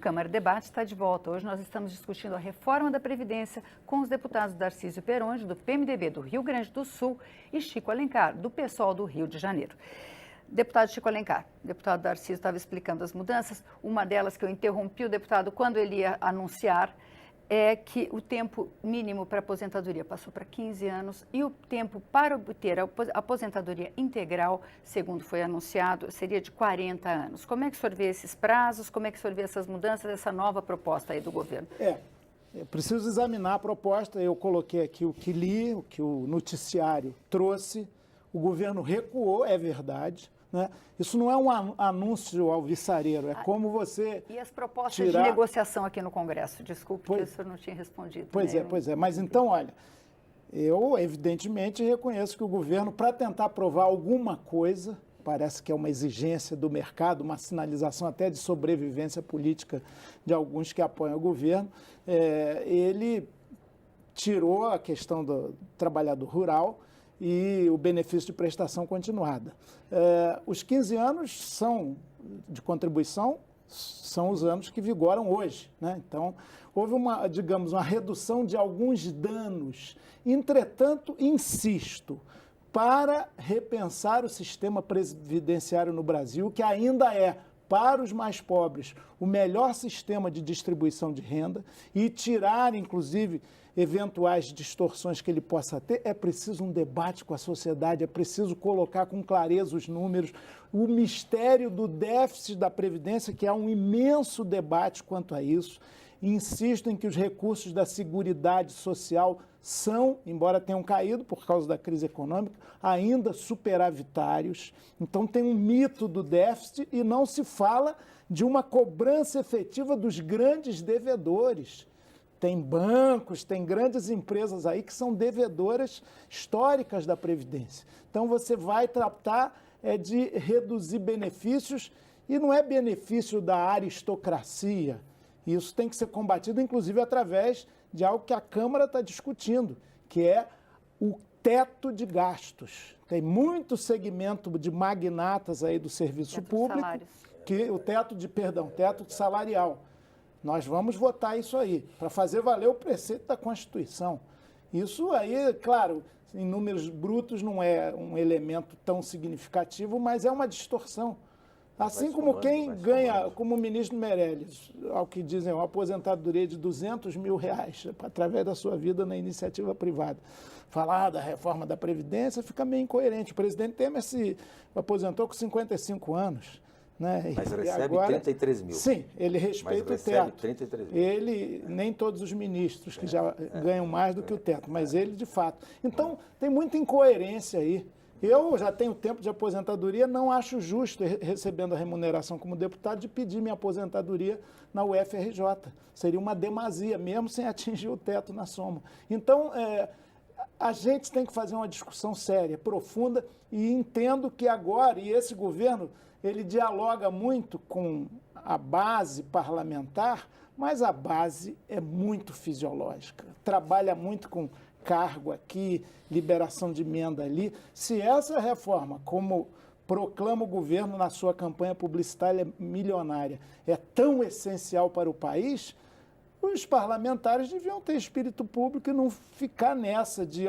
Câmara Debate está de volta. Hoje nós estamos discutindo a reforma da Previdência com os deputados Darcísio Peronde, do PMDB do Rio Grande do Sul, e Chico Alencar, do PSOL do Rio de Janeiro. Deputado Chico Alencar, o deputado Darcísio estava explicando as mudanças. Uma delas que eu interrompi o deputado quando ele ia anunciar é que o tempo mínimo para aposentadoria passou para 15 anos e o tempo para obter a aposentadoria integral, segundo foi anunciado, seria de 40 anos. Como é que o senhor vê esses prazos? Como é que o senhor vê essas mudanças, essa nova proposta aí do governo? Eu preciso examinar a proposta. Eu coloquei aqui o que li, o que o noticiário trouxe. O governo recuou, é verdade. Né? Isso não é um anúncio alvissareiro, é como você E as propostas de negociação aqui no Congresso? Desculpe que o senhor não tinha respondido. Pois é. Mas então, olha, eu evidentemente reconheço que o governo, para tentar aprovar alguma coisa, parece que é uma exigência do mercado, uma sinalização até de sobrevivência política de alguns que apoiam o governo, ele tirou a questão do trabalhador rural e o benefício de prestação continuada. Os 15 anos de contribuição são os anos que vigoram hoje, né? Então, houve uma redução de alguns danos. Entretanto, insisto, para repensar o sistema previdenciário no Brasil, que ainda é, para os mais pobres, o melhor sistema de distribuição de renda, e tirar, inclusive, eventuais distorções que ele possa ter, é preciso um debate com a sociedade, é preciso colocar com clareza os números, o mistério do déficit da Previdência, que há um imenso debate quanto a isso. Insisto em que os recursos da Seguridade Social são, embora tenham caído por causa da crise econômica, ainda superavitários. Então tem um mito do déficit e não se fala de uma cobrança efetiva dos grandes devedores. Tem bancos, tem grandes empresas aí que são devedoras históricas da Previdência. Então você vai tratar de reduzir benefícios e não é benefício da aristocracia. Isso tem que ser combatido, inclusive, através de algo que a Câmara está discutindo, que é o teto de gastos. Tem muito segmento de magnatas aí do serviço público, que o teto salarial. Nós vamos votar isso aí, para fazer valer o preceito da Constituição. Isso aí, claro, em números brutos não é um elemento tão significativo, mas é uma distorção. Assim como quem ganha, como o ministro Meirelles, ao que dizem, uma aposentadoria de R$200 mil, através da sua vida na iniciativa privada. Falar da reforma da Previdência fica meio incoerente. O presidente Temer se aposentou com 55 anos. Né? Mas recebe agora, 33 mil. Sim, ele respeita o teto. 33 mil. Ele, nem todos os ministros que já ganham mais do que o teto, mas ele de fato. Então, tem muita incoerência aí. Eu já tenho tempo de aposentadoria, não acho justo, recebendo a remuneração como deputado, de pedir minha aposentadoria na UFRJ. Seria uma demasia, mesmo sem atingir o teto na soma. Então, a gente tem que fazer uma discussão séria, profunda, e entendo que agora, e esse governo, ele dialoga muito com a base parlamentar, mas a base é muito fisiológica, trabalha muito com cargo aqui, liberação de emenda ali. Se essa reforma, como proclama o governo na sua campanha publicitária milionária, é tão essencial para o país, os parlamentares deviam ter espírito público e não ficar nessa de,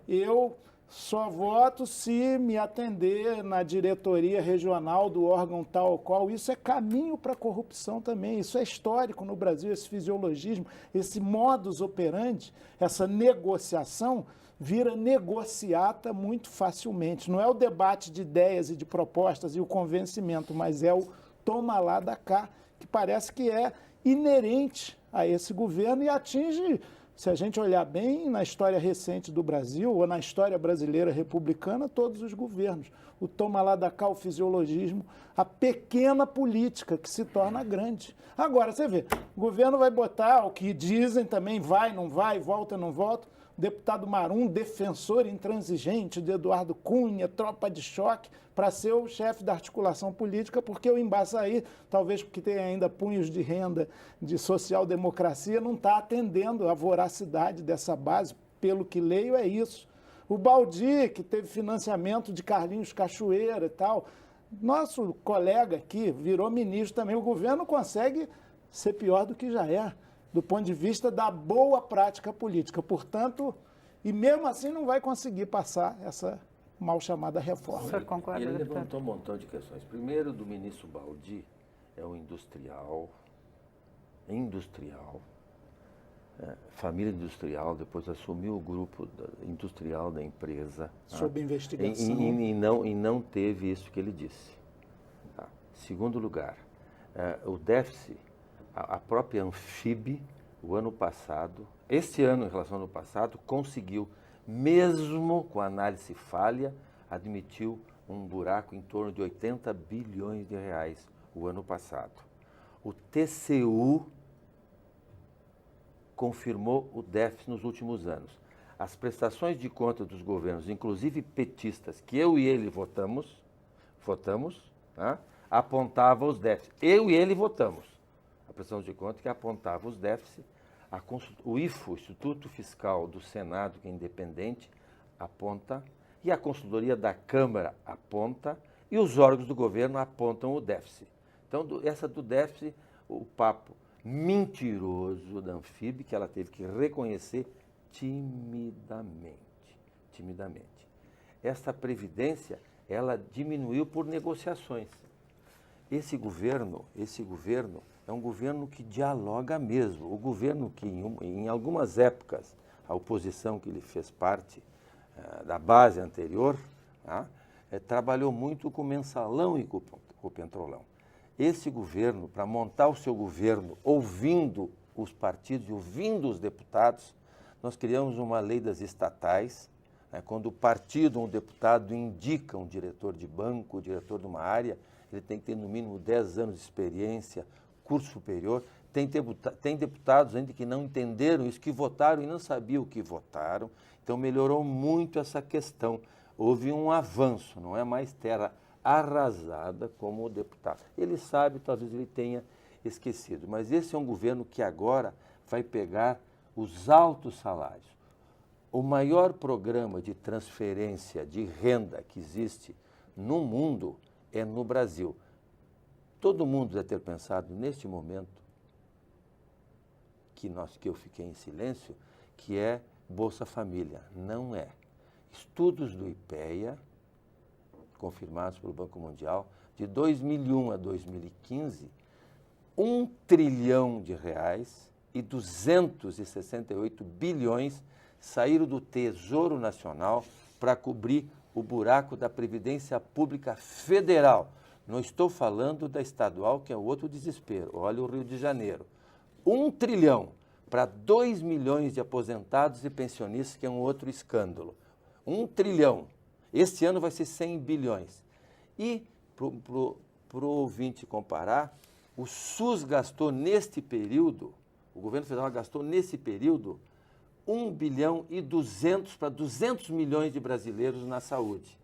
eu só voto se me atender na diretoria regional do órgão tal ou qual. Isso é caminho para a corrupção também. Isso é histórico no Brasil, esse fisiologismo, esse modus operandi, essa negociação vira negociata muito facilmente. Não é o debate de ideias e de propostas e o convencimento, mas é o toma lá da cá, que parece que é inerente a esse governo e atinge, se a gente olhar bem na história recente do Brasil, ou na história brasileira republicana, todos os governos. O toma lá da cá, o fisiologismo, a pequena política que se torna grande. Agora, você vê, o governo vai botar o que dizem também, vai, não vai, volta, não volta. O deputado Marum, defensor intransigente de Eduardo Cunha, tropa de choque, para ser o chefe da articulação política, porque o Embaçaí, talvez porque tem ainda punhos de renda de social-democracia, não está atendendo a voracidade dessa base. Pelo que leio, é isso. O Baldi, que teve financiamento de Carlinhos Cachoeira e tal, nosso colega aqui virou ministro também. O governo consegue ser pior do que já é, do ponto de vista da boa prática política. Portanto, e mesmo assim não vai conseguir passar essa mal chamada reforma. O senhor concorda, Ele deputado? levantou um montão de questões. Primeiro, do ministro Baldi, é um industrial, família industrial, depois assumiu o grupo industrial da empresa. Sob investigação. E não teve isso que ele disse. Tá. Segundo lugar, o déficit, a própria Anfib, o ano passado, este ano em relação ao ano passado, conseguiu, mesmo com análise falha, admitiu um buraco em torno de 80 bilhões de reais o ano passado. O TCU confirmou o déficit nos últimos anos. As prestações de conta dos governos, inclusive petistas, que eu e ele votamos, tá? Apontavam os déficits. Eu e ele votamos. A prestação de conta que apontava os déficits. O IFO, Instituto Fiscal do Senado, que é independente, aponta, e a consultoria da Câmara aponta, e os órgãos do governo apontam o déficit. Então, essa do déficit, o papo mentiroso da Anfib, que ela teve que reconhecer timidamente. Essa previdência, ela diminuiu por negociações. Esse governo é um governo que dialoga mesmo. O governo que, em algumas épocas, a oposição que ele fez parte da base anterior, trabalhou muito com o mensalão e com o petrolão. Esse governo, para montar o seu governo, ouvindo os partidos e ouvindo os deputados, nós criamos uma lei das estatais, quando o partido ou um deputado indica um diretor de banco, diretor de uma área, ele tem que ter no mínimo 10 anos de experiência, curso superior. Tem deputados ainda que não entenderam isso, que votaram e não sabiam o que votaram. Então melhorou muito essa questão. Houve um avanço, não é mais terra arrasada como o deputado. Ele sabe, talvez ele tenha esquecido, mas esse é um governo que agora vai pegar os altos salários. O maior programa de transferência de renda que existe no mundo é no Brasil. Todo mundo deve ter pensado neste momento que eu fiquei em silêncio, que é Bolsa Família. Não é. Estudos do IPEA, confirmados pelo Banco Mundial, de 2001 a 2015, 1 trilhão de reais e 268 bilhões saíram do Tesouro Nacional para cobrir o buraco da Previdência Pública Federal. Não estou falando da estadual, que é outro desespero. Olha o Rio de Janeiro. 1 trilhão para 2 milhões de aposentados e pensionistas, que é um outro escândalo. 1 trilhão. Este ano vai ser 100 bilhões. E, para o ouvinte comparar, o SUS gastou neste período, o governo federal gastou nesse período 1 bilhão e 200 para 200 milhões de brasileiros na saúde.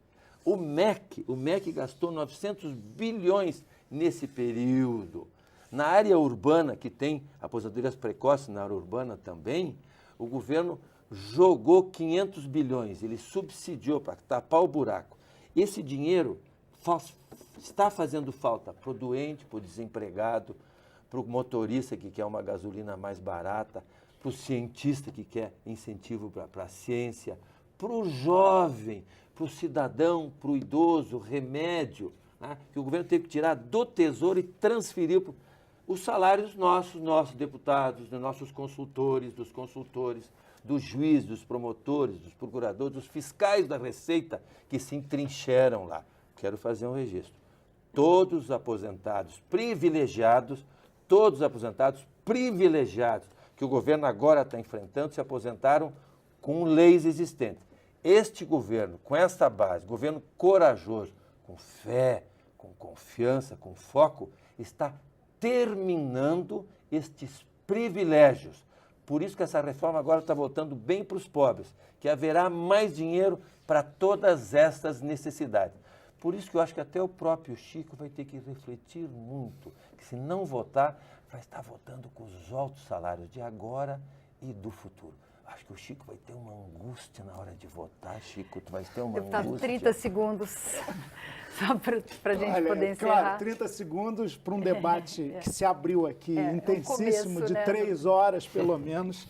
O MEC gastou 900 bilhões nesse período. Na área urbana, que tem aposentadorias precoces na área urbana também, o governo jogou 500 bilhões, ele subsidiou para tapar o buraco. Esse dinheiro está fazendo falta para o doente, para o desempregado, para o motorista que quer uma gasolina mais barata, para o cientista que quer incentivo para a ciência, para o jovem, para o cidadão, para o idoso, remédio, né, que o governo teve que tirar do Tesouro e transferir para os salários nossos deputados, dos nossos consultores, dos juízes, dos promotores, dos procuradores, dos fiscais da Receita que se entrincheiram lá. Quero fazer um registro. Todos os aposentados privilegiados que o governo agora está enfrentando se aposentaram com leis existentes. Este governo, com esta base, governo corajoso, com fé, com confiança, com foco, está terminando estes privilégios. Por isso que essa reforma agora está voltando bem para os pobres, que haverá mais dinheiro para todas estas necessidades. Por isso que eu acho que até o próprio Chico vai ter que refletir muito, que se não votar, vai estar votando com os altos salários de agora e do futuro. Acho que o Chico vai ter uma angústia na hora de votar, Chico. Tu vai ter uma Deputado, angústia. 30 segundos, só para a gente Olha, poder encerrar. Claro, 30 segundos para um debate que se abriu aqui, intensíssimo, começo, de né? 3 horas pelo menos,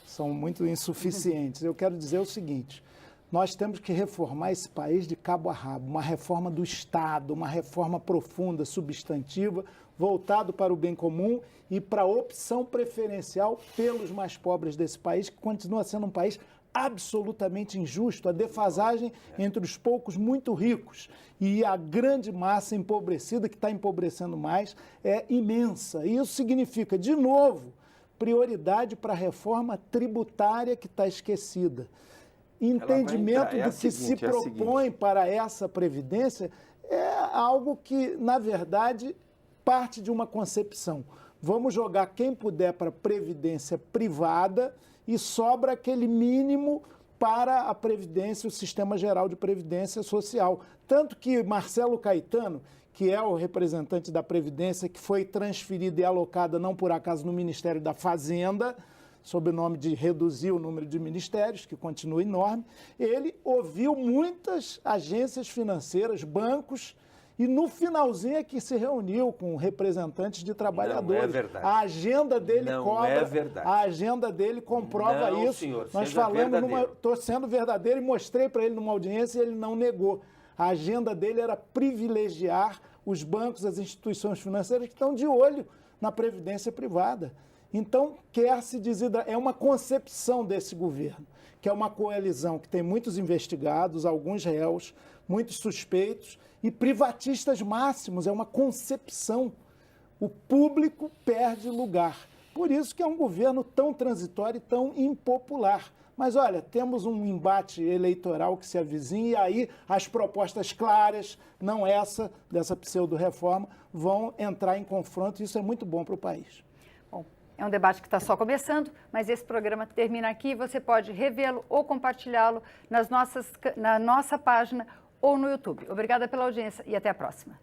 são muito insuficientes. Eu quero dizer o seguinte, nós temos que reformar esse país de cabo a rabo, uma reforma do Estado, uma reforma profunda, substantiva, voltado para o bem comum e para a opção preferencial pelos mais pobres desse país, que continua sendo um país absolutamente injusto. A defasagem entre os poucos muito ricos e a grande massa empobrecida, que está empobrecendo mais, é imensa. E isso significa, de novo, prioridade para a reforma tributária que está esquecida. Entendimento do que se propõe para essa Previdência é algo que, na verdade, parte de uma concepção. Vamos jogar quem puder para a Previdência privada e sobra aquele mínimo para a Previdência, o Sistema Geral de Previdência Social. Tanto que Marcelo Caetano, que é o representante da Previdência, que foi transferida e alocada, não por acaso, no Ministério da Fazenda, sob o nome de reduzir o número de ministérios, que continua enorme, ele ouviu muitas agências financeiras, bancos, e no finalzinho é que se reuniu com representantes de trabalhadores. Não é verdade. A agenda dele não cobra, é verdade. A agenda dele comprova não, isso. Senhor, Nós falamos, estou sendo verdadeiro e mostrei para ele numa audiência e ele não negou. A agenda dele era privilegiar os bancos, as instituições financeiras que estão de olho na previdência privada. Então, quer-se dizer, é uma concepção desse governo, que é uma coalizão que tem muitos investigados, alguns réus, muitos suspeitos e privatistas máximos, é uma concepção. O público perde lugar. Por isso que é um governo tão transitório e tão impopular. Mas, olha, temos um embate eleitoral que se avizinha e aí as propostas claras, não essa, dessa pseudo-reforma, vão entrar em confronto e isso é muito bom para o país. Bom, é um debate que está só começando, mas esse programa termina aqui. Você pode revê-lo ou compartilhá-lo na nossa página ou no YouTube. Obrigada pela audiência e até a próxima.